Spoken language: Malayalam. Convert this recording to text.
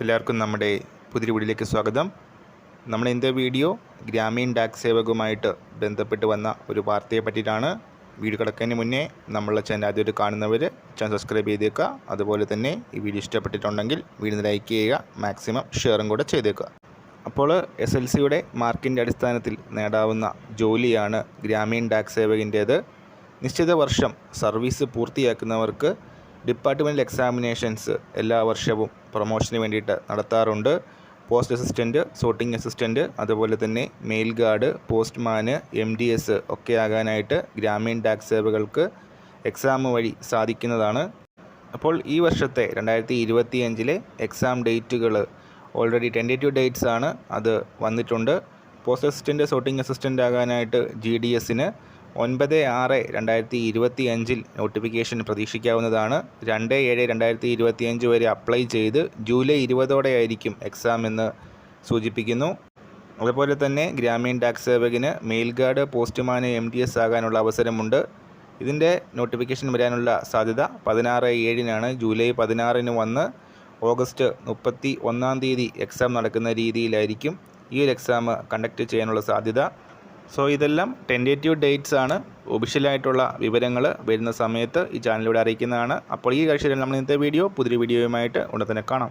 എല്ലാവർക്കും നമ്മുടെ പുതിയ വീഡിയോയിലേക്ക് സ്വാഗതം. നമ്മൾ ഇന്നത്തെ വീഡിയോ ഗ്രാമീൺ ഡാക് സേവകവുമായിട്ട് ബന്ധപ്പെട്ട് വന്ന ഒരു വാർത്തയെ പറ്റിയിട്ടാണ്. വീഡിയോ കിടക്കുന്നതിന് മുന്നേ നമ്മളുടെ ചാനൽ ആദ്യമായിട്ട് കാണുന്നവർ ചാനൽ സബ്സ്ക്രൈബ് ചെയ്തേക്കുക. അതുപോലെ തന്നെ ഈ വീഡിയോ ഇഷ്ടപ്പെട്ടിട്ടുണ്ടെങ്കിൽ വീഡിയോ ലൈക്ക് ചെയ്യുക, മാക്സിമം ഷെയറും കൂടെ ചെയ്തേക്കുക. അപ്പോൾ SLCയുടെ മാർക്കിൻ്റെ അടിസ്ഥാനത്തിൽ നേടാവുന്ന ജോലിയാണ് ഗ്രാമീൺ ഡാക് സേവകിൻ്റേത്. നിശ്ചിത വർഷം സർവീസ് പൂർത്തിയാക്കുന്നവർക്ക് ഡിപ്പാർട്ട്മെൻറ്റൽ എക്സാമിനേഷൻസ് എല്ലാ വർഷവും പ്രൊമോഷന് വേണ്ടിയിട്ട് നടത്താറുണ്ട്. പോസ്റ്റ് അസിസ്റ്റൻറ്റ്, സോർട്ടിംഗ് അസിസ്റ്റൻറ്റ്, അതുപോലെ തന്നെ മെയിൽ ഗാർഡ്, പോസ്റ്റ്മാന്, MDS ഒക്കെ ആകാനായിട്ട് ഗ്രാമീൺ ഡാക് സേവകൾക്ക് എക്സാം വഴി സാധിക്കുന്നതാണ്. അപ്പോൾ ഈ വർഷത്തെ 2025 എക്സാം ഡേറ്റുകൾ ഓൾറെഡി ടെൻറ്റേറ്റീവ് ഡേറ്റ്സ് ആണ്, അത് വന്നിട്ടുണ്ട്. പോസ്റ്റ് അസിസ്റ്റൻറ്റ്, സോർട്ടിംഗ് അസിസ്റ്റൻ്റ് ആകാനായിട്ട് GDSന് 9/6/2025 നോട്ടിഫിക്കേഷൻ പ്രതീക്ഷിക്കാവുന്നതാണ്. 2/7/2025 വരെ അപ്ലൈ ചെയ്ത് ജൂലൈ 20 ആയിരിക്കും എക്സാം എന്ന് സൂചിപ്പിക്കുന്നു. അതുപോലെ തന്നെ ഗ്രാമീൺ ഡാക് സേവകിന് മെയിൽ ഗാർഡ്, പോസ്റ്റ്മാന്, MDS ആകാനുള്ള അവസരമുണ്ട്. ഇതിൻ്റെ നോട്ടിഫിക്കേഷൻ വരാനുള്ള സാധ്യത 16/7 ജൂലൈ 16 വന്ന് ഓഗസ്റ്റ് 31 എക്സാം നടക്കുന്ന രീതിയിലായിരിക്കും ഈ ഒരു എക്സാം കണ്ടക്ട് ചെയ്യാനുള്ള സാധ്യത. സോ ഇതെല്ലാം ടെൻറ്റേറ്റീവ് ഡേറ്റ്സ് ആണ്. ഒഫീഷ്യലായിട്ടുള്ള വിവരങ്ങൾ വരുന്ന സമയത്ത് ഈ ചാനലിലൂടെ അറിയിക്കുന്നതാണ്. അപ്പോൾ ഈ കാഴ്ചയിൽ നമ്മൾ ഇന്നത്തെ വീഡിയോ പുതിയ വീഡിയോയുമായിട്ട് ഉടൻ തന്നെ കാണാം.